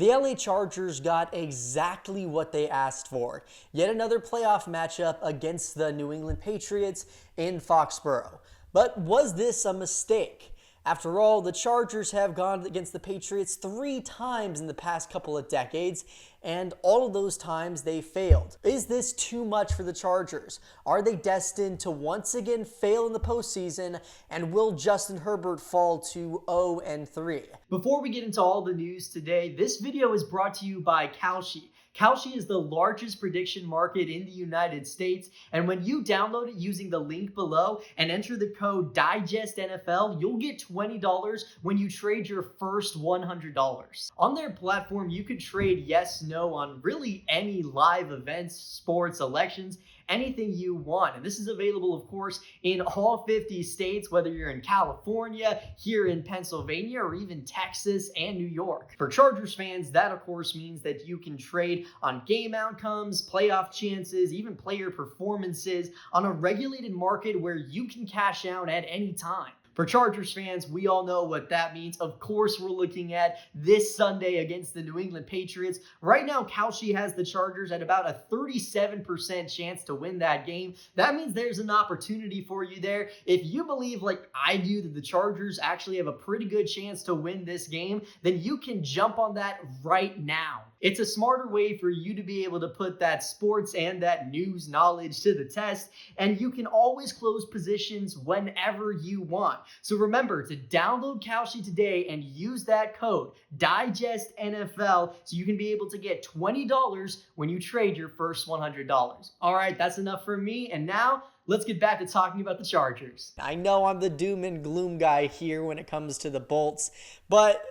The LA Chargers got exactly what they asked for. Yet another playoff matchup against the New England Patriots in Foxborough. But was this a mistake? After all, the Chargers have gone against the Patriots 3 times in the past couple of decades, and all of those times they failed. Is this too much for the Chargers? Are they destined to once again fail in the postseason, and will Justin Herbert fall to 0-3? Before we get into all the news today, this video is brought to you by Kalshi. Kalshi is the largest prediction market in the United States, and when you download it using the link below and enter the code DIGESTNFL, you'll get $20 when you trade your first $100. On their platform, you can trade yes, no on really any live events, sports, elections, anything you want. And this is available, of course, in all 50 states, whether you're in California, here in Pennsylvania, or even Texas and New York. For Chargers fans, that of course means that you can trade on game outcomes, playoff chances, even player performances on a regulated market where you can cash out at any time. For Chargers fans, we all know what that means. Of course, we're looking at this Sunday against the New England Patriots. Right now, Kalshi has the Chargers at about a 37% chance to win that game. That means there's an opportunity for you there. If you believe, like I do, that the Chargers actually have a pretty good chance to win this game, then you can jump on that right now. It's a smarter way for you to be able to put that sports and that news knowledge to the test, and you can always close positions whenever you want. So remember to download Kalshi today and use that code DIGESTNFL so you can be able to get $20 when you trade your first $100. All right, that's enough for me, and now let's get back to talking about the Chargers. I know I'm the doom and gloom guy here when it comes to the Bolts, but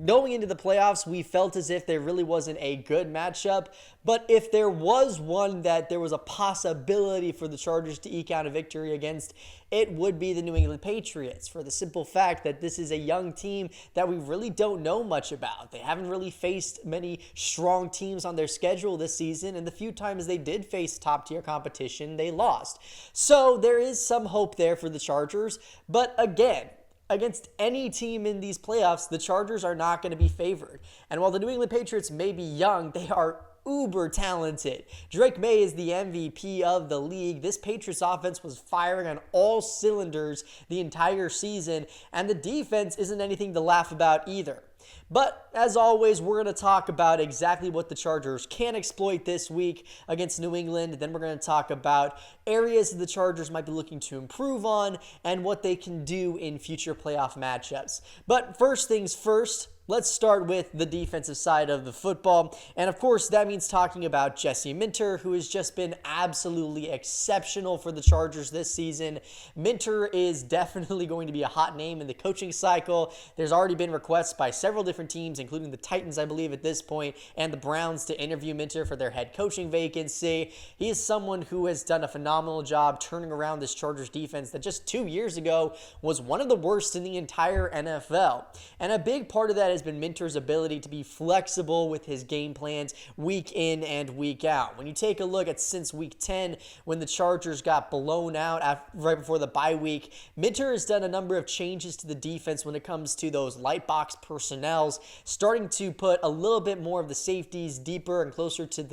going into the playoffs, we felt as if there really wasn't a good matchup, but if there was one that there was a possibility for the Chargers to eke out a victory against, it would be the New England Patriots, for the simple fact that this is a young team that we really don't know much about. They haven't really faced many strong teams on their schedule this season, and the few times they did face top-tier competition, they lost. So there is some hope there for the Chargers, but again, against any team in these playoffs, the Chargers are not going to be favored. And while the New England Patriots may be young, they are uber talented. Drake Maye is the MVP of the league. This Patriots offense was firing on all cylinders the entire season, and the defense isn't anything to laugh about either. But as always, we're going to talk about exactly what the Chargers can exploit this week against New England. Then we're going to talk about areas that the Chargers might be looking to improve on and what they can do in future playoff matchups. But first things first, let's start with the defensive side of the football. And of course, that means talking about Jesse Minter, who has just been absolutely exceptional for the Chargers this season. Minter is definitely going to be a hot name in the coaching cycle. There's already been requests by several different teams, including the Titans, I believe, at this point, and the Browns to interview Minter for their head coaching vacancy. He is someone who has done a phenomenal job turning around this Chargers defense that just 2 years ago was one of the worst in the entire NFL. And a big part of that has been Minter's ability to be flexible with his game plans week in and week out. When you take a look at since week 10, when the Chargers got blown out right before the bye week, Minter has done a number of changes to the defense when it comes to those light box personnels, starting to put a little bit more of the safeties deeper and closer to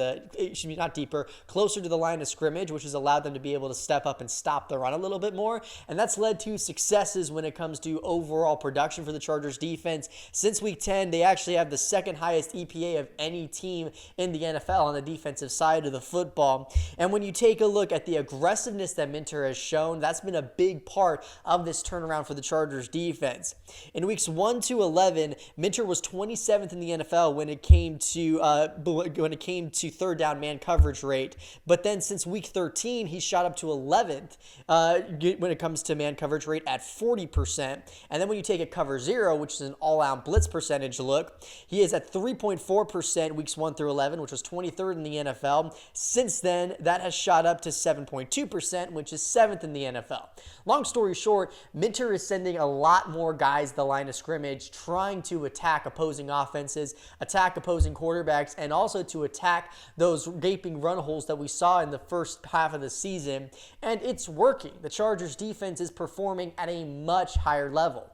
closer to the line of scrimmage, which has allowed them to be able to step up and stop the run a little bit more. And that's led to successes when it comes to overall production for the Chargers defense. Since week 10, they actually have the second highest EPA of any team in the NFL on the defensive side of the football. And when you take a look at the aggressiveness that Minter has shown, that's been a big part of this turnaround for the Chargers defense. In weeks 1 to 11, Minter was 27th in the NFL when it came to third down man coverage rate. But then since week 13, he shot up to 11th when it comes to man coverage rate at 40%. And then when you take a cover 0, which is an all-out blitz percentage look, he is at 3.4% weeks 1 through 11, which was 23rd in the NFL. Since then, that has shot up to 7.2%, which is 7th in the NFL. Long story short, Minter is sending a lot more guys to the line of scrimmage, trying to attack opposing offenses, attack opposing quarterbacks, and also to attack those gaping run holes that we saw in the first half of the season. And it's working. The Chargers defense is performing at a much higher level.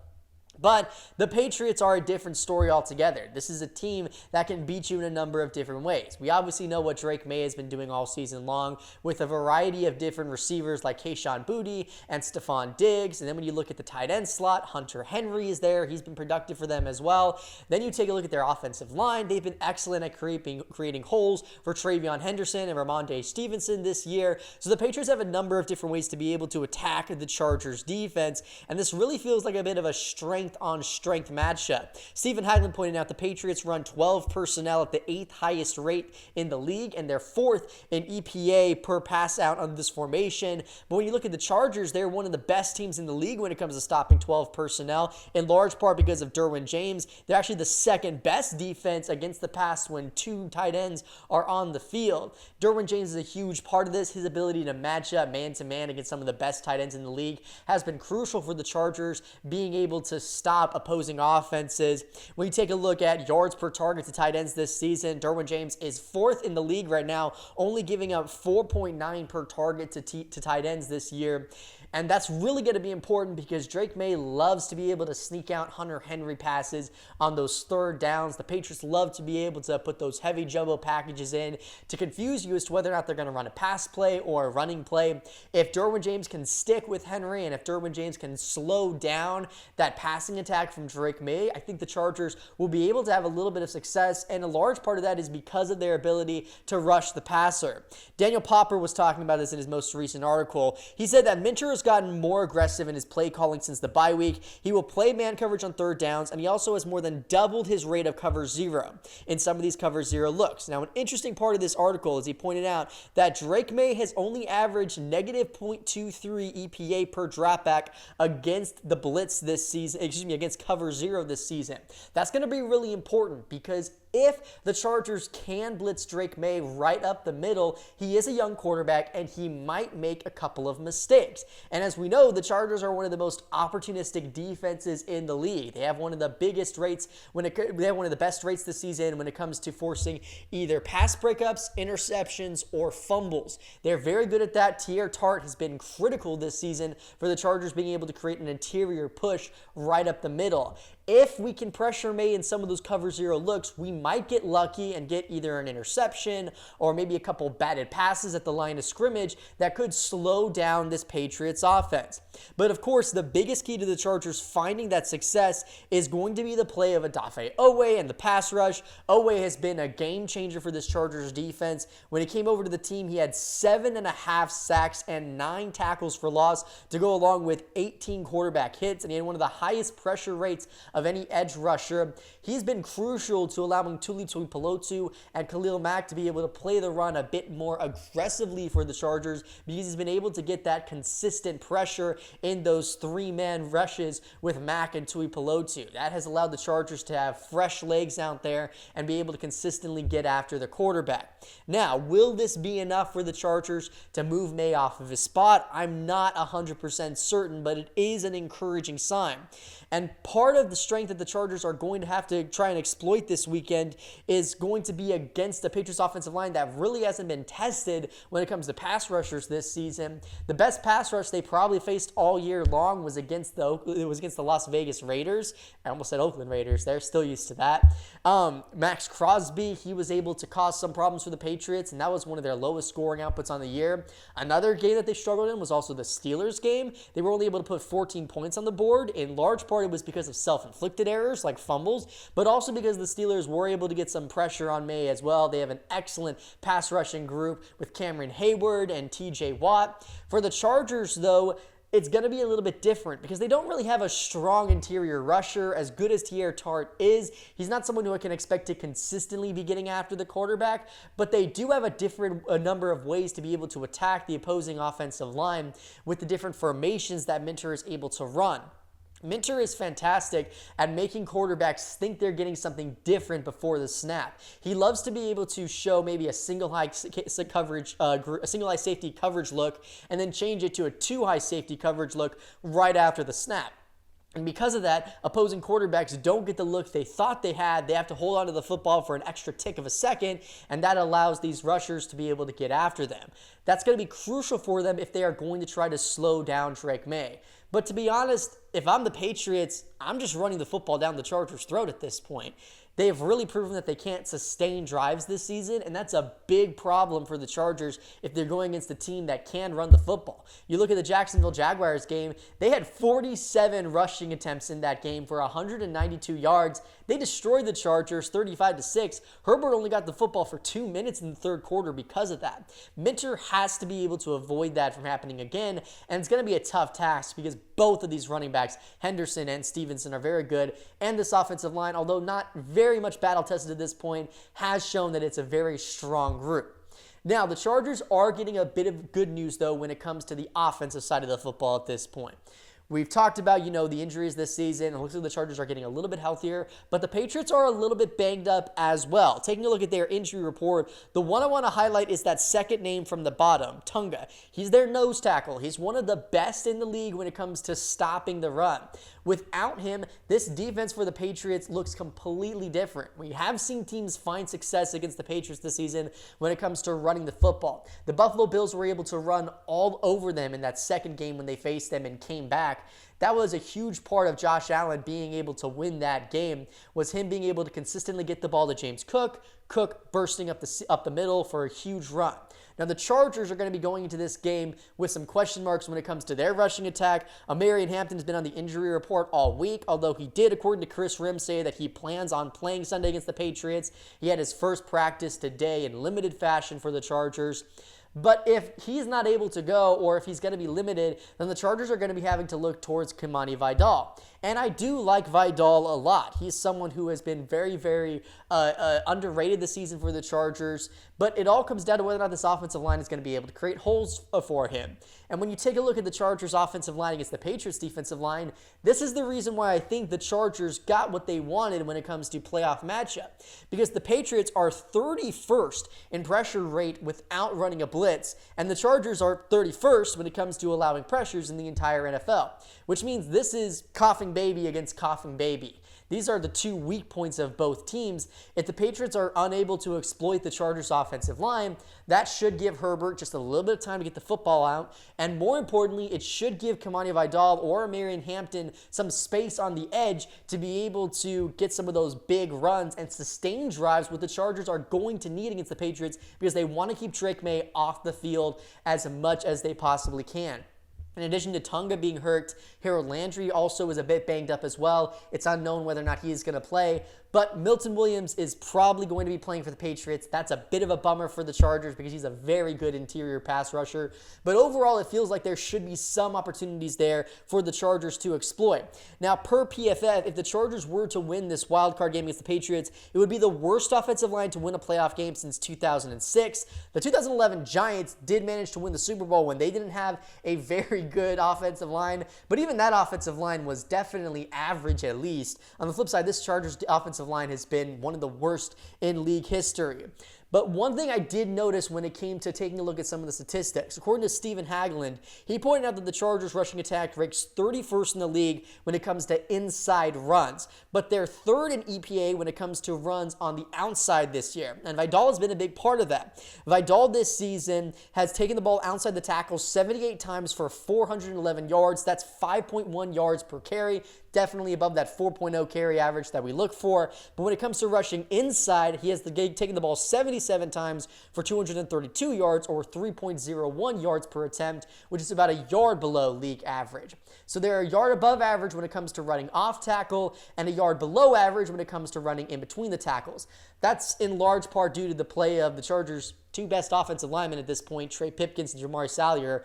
But the Patriots are a different story altogether. This is a team that can beat you in a number of different ways. We obviously know what Drake Maye has been doing all season long with a variety of different receivers like Kayshon Boutte and Stephon Diggs. And then when you look at the tight end slot, Hunter Henry is there. He's been productive for them as well. Then you take a look at their offensive line. They've been excellent at creating holes for Travion Henderson and Ramondre Stevenson this year. So the Patriots have a number of different ways to be able to attack the Chargers defense. And this really feels like a bit of a strength on strength matchup. Stephen Haglund pointed out the Patriots run 12 personnel at the 8th highest rate in the league, and they're 4th in EPA per pass out under this formation. But when you look at the Chargers, they're one of the best teams in the league when it comes to stopping 12 personnel, in large part because of Derwin James. They're actually the second best defense against the pass when 2 tight ends are on the field. Derwin James is a huge part of this. His ability to match up man-to-man against some of the best tight ends in the league has been crucial for the Chargers being able to stop opposing offenses. When you take a look at yards per target to tight ends this season, Derwin James is 4th in the league right now, only giving up 4.9 per target to tight ends this year. And that's really going to be important because Drake Maye loves to be able to sneak out Hunter Henry passes on those 3rd downs. The Patriots love to be able to put those heavy jumbo packages in to confuse you as to whether or not they're going to run a pass play or a running play. If Derwin James can stick with Henry and if Derwin James can slow down that passing attack from Drake Maye, I think the Chargers will be able to have a little bit of success, and a large part of that is because of their ability to rush the passer. Daniel Popper was talking about this in his most recent article. He said that Minter has gotten more aggressive in his play calling since the bye week. He will play man coverage on 3rd downs, and he also has more than doubled his rate of cover 0 in some of these cover 0 looks. Now, an interesting part of this article is he pointed out that Drake Maye has only averaged negative 0.23 EPA per dropback against the blitz this season, against cover 0 this season. That's going to be really important because if the Chargers can blitz Drake Maye right up the middle, he is a young quarterback and he might make a couple of mistakes. And as we know, the Chargers are one of the most opportunistic defenses in the league. They have one of the biggest rates they have one of the best rates this season when it comes to forcing either pass breakups, interceptions, or fumbles. They're very good at that. Teair Tart has been critical this season for the Chargers being able to create an interior push right up the middle. If we can pressure Maye in some of those cover 0 looks, we might get lucky and get either an interception or maybe a couple batted passes at the line of scrimmage that could slow down this Patriots offense. But of course, the biggest key to the Chargers finding that success is going to be the play of Odafe Oweh and the pass rush. Oweh has been a game changer for this Chargers defense. When he came over to the team, he had 7.5 sacks and 9 tackles for loss to go along with 18 quarterback hits, and he had one of the highest pressure rates of any edge rusher. He's been crucial to allowing Tuli Tuipulotu and Khalil Mack to be able to play the run a bit more aggressively for the Chargers because he's been able to get that consistent pressure in those 3-man rushes with Mack and Tuipulotu. That has allowed the Chargers to have fresh legs out there and be able to consistently get after the quarterback. Now, will this be enough for the Chargers to move Maye off of his spot? I'm not 100% certain, but it is an encouraging sign. And part of the strength that the Chargers are going to have to try and exploit this weekend is going to be against the Patriots offensive line that really hasn't been tested when it comes to pass rushers this season. The best pass rush they probably faced all year long was against the Las Vegas Raiders. I almost said Oakland Raiders. They're still used to that. Max Crosby, he was able to cause some problems for the Patriots, and that was one of their lowest scoring outputs on the year. Another game that they struggled in was also the Steelers game. They were only able to put 14 points on the board. In large part, it was because of self-inflicted errors like fumbles, but also because the Steelers were able to get some pressure on Maye as well. They have an excellent pass rushing group with Cameron Hayward and TJ Watt. For the Chargers, though, it's going to be a little bit different because they don't really have a strong interior rusher. As good as Teair Tart is, he's not someone who I can expect to consistently be getting after the quarterback, but they do have a number of ways to be able to attack the opposing offensive line with the different formations that Minter is able to run. Minter is fantastic at making quarterbacks think they're getting something different before the snap. He loves to be able to show maybe a single high safety coverage look and then change it to a 2-high safety coverage look right after the snap. And because of that, opposing quarterbacks don't get the look they thought they had. They have to hold on to the football for an extra tick of a second, and that allows these rushers to be able to get after them. That's going to be crucial for them if they are going to try to slow down Drake Maye. But to be honest, if I'm the Patriots, I'm just running the football down the Chargers' throat at this point. They've really proven that they can't sustain drives this season, and that's a big problem for the Chargers if they're going against a team that can run the football. You look at the Jacksonville Jaguars game, they had 47 rushing attempts in that game for 192 yards. They destroyed the Chargers 35-6. Herbert only got the football for 2 minutes in the third quarter because of that. Minter has to be able to avoid that from happening again, and it's going to be a tough task because both of these running backs, Henderson and Stevenson, are very good, and this offensive line, although not very much battle-tested at this point, has shown that it's a very strong group. Now, the Chargers are getting a bit of good news, though, when it comes to the offensive side of the football at this point. We've talked about, the injuries this season. It looks like the Chargers are getting a little bit healthier, but the Patriots are a little bit banged up as well. Taking a look at their injury report, the one I want to highlight is that second name from the bottom, Tunga. He's their nose tackle. He's one of the best in the league when it comes to stopping the run. Without him, this defense for the Patriots looks completely different. We have seen teams find success against the Patriots this season when it comes to running the football. The Buffalo Bills were able to run all over them in that second game when they faced them and came back. That was a huge part of Josh Allen being able to win that game, was him being able to consistently get the ball to James Cook bursting up the middle for a huge run. Now, the Chargers are going to be going into this game with some question marks when it comes to their rushing attack. Omarion Hampton has been on the injury report all week, although he did, according to Chris Rim, say that he plans on playing Sunday against the Patriots. He had his first practice today in limited fashion for the Chargers. But if he's not able to go, or if he's going to be limited, then the Chargers are going to be having to look towards Kimani Vidal. And I do like Vidal a lot. He's someone who has been very, very underrated this season for the Chargers. But it all comes down to whether or not this offensive line is going to be able to create holes for him. And when you take a look at the Chargers' offensive line against the Patriots' defensive line, this is the reason why I think the Chargers got what they wanted when it comes to playoff matchup. Because the Patriots are 31st in pressure rate without running a blitz, and the Chargers are 31st when it comes to allowing pressures in the entire NFL, which means this is coughing baby against coughing baby. These are the two weak points of both teams. If the Patriots are unable to exploit the Chargers' offensive line, that should give Herbert just a little bit of time to get the football out. And more importantly, it should give Kimani Vidal or Omarion Hampton some space on the edge to be able to get some of those big runs and sustain drives, what the Chargers are going to need against the Patriots because they want to keep Drake Maye off the field as much as they possibly can. In addition to Tunga being hurt, Harold Landry also is a bit banged up as well. It's unknown whether or not he is going to play, but Milton Williams is probably going to be playing for the Patriots. That's a bit of a bummer for the Chargers because he's a very good interior pass rusher. But overall, it feels like there should be some opportunities there for the Chargers to exploit. Now, per PFF, if the Chargers were to win this wildcard game against the Patriots, it would be the worst offensive line to win a playoff game since 2006. The 2011 Giants did manage to win the Super Bowl when they didn't have a very good offensive line, but even that offensive line was definitely average at least. On the flip side, this Chargers offensive line has been one of the worst in league history. But one thing I did notice when it came to taking a look at some of the statistics, according to Stephen Hagelin, he pointed out that the Chargers rushing attack ranks 31st in the league when it comes to inside runs, but they're third in EPA when it comes to runs on the outside this year. And Vidal has been a big part of that. Vidal this season has taken the ball outside the tackle 78 times for 411 yards. That's 5.1 yards per carry. Definitely above that 4.0 carry average that we look for. But when it comes to rushing inside, he has taken the ball 77 times for 232 yards or 3.01 yards per attempt, which is about a yard below league average. So they're a yard above average when it comes to running off tackle and a yard below average when it comes to running in between the tackles. That's in large part due to the play of the Chargers' two best offensive linemen at this point, Trey Pipkins and Jamari Salyer.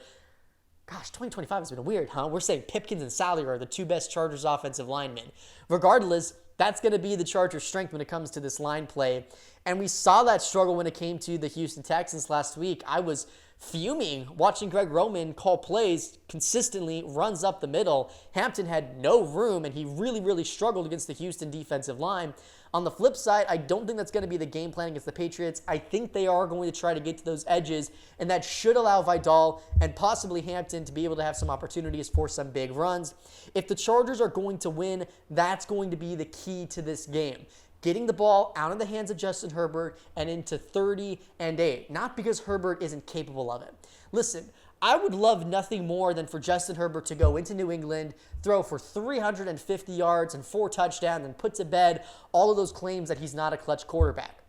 Gosh, 2025 has been weird, huh? We're saying Pipkins and Salyer are the two best Chargers offensive linemen. Regardless, that's going to be the Chargers' strength when it comes to this line play. And we saw that struggle when it came to the Houston Texans last week. I was fuming watching Greg Roman call plays consistently, runs up the middle. Hampton had no room, and he really, really struggled against the Houston defensive line. On the flip side, I don't think that's going to be the game plan against the Patriots. I think they are going to try to get to those edges, and that should allow Vidal and possibly Hampton to be able to have some opportunities for some big runs. If the Chargers are going to win, that's going to be the key to this game. Getting the ball out of the hands of Justin Herbert and into 30 and 8. Not because Herbert isn't capable of it. Listen, I would love nothing more than for Justin Herbert to go into New England, throw for 350 yards and 4 touchdowns, and put to bed all of those claims that he's not a clutch quarterback.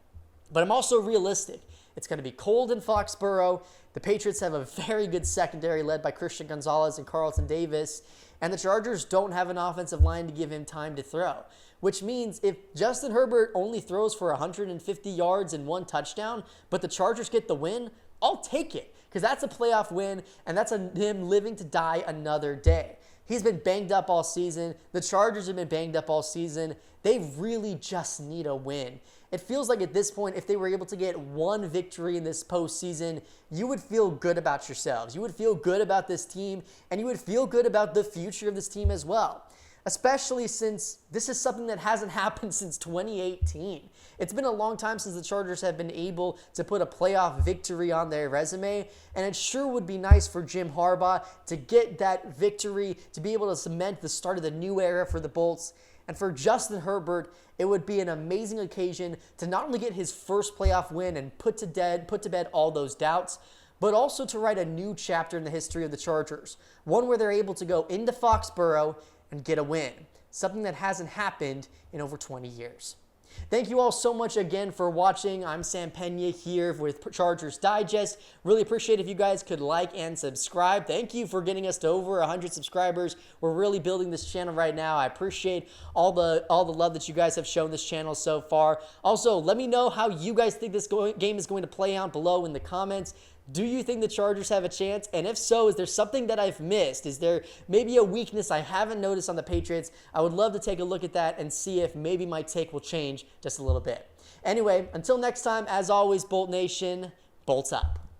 But I'm also realistic. It's going to be cold in Foxborough. The Patriots have a very good secondary led by Christian Gonzalez and Carlton Davis, and the Chargers don't have an offensive line to give him time to throw, which means if Justin Herbert only throws for 150 yards and 1 touchdown, but the Chargers get the win, I'll take it, because that's a playoff win, and that's him living to die another day. He's been banged up all season. The Chargers have been banged up all season. They really just need a win. It feels like at this point, if they were able to get 1 victory in this postseason, you would feel good about yourselves. You would feel good about this team, and you would feel good about the future of this team as well. Especially since this is something that hasn't happened since 2018. It's been a long time since the Chargers have been able to put a playoff victory on their resume, and it sure would be nice for Jim Harbaugh to get that victory, to be able to cement the start of the new era for the Bolts. And for Justin Herbert, it would be an amazing occasion to not only get his first playoff win and put to bed all those doubts, but also to write a new chapter in the history of the Chargers, one where they're able to go into Foxborough and get a win, something that hasn't happened in over 20 years. Thank you all so much again for watching. I'm Sam Peña here with Chargers Digest. Really appreciate if you guys could like and subscribe. Thank you for getting us to over 100 subscribers. We're really building this channel right now. I appreciate all the love that you guys have shown this channel so far. Also, let me know how you guys think this game is going to play out below in the comments. Do you think the Chargers have a chance? And if so, is there something that I've missed? Is there maybe a weakness I haven't noticed on the Patriots? I would love to take a look at that and see if maybe my take will change just a little bit. Anyway, until next time, as always, Bolt Nation, Bolts up.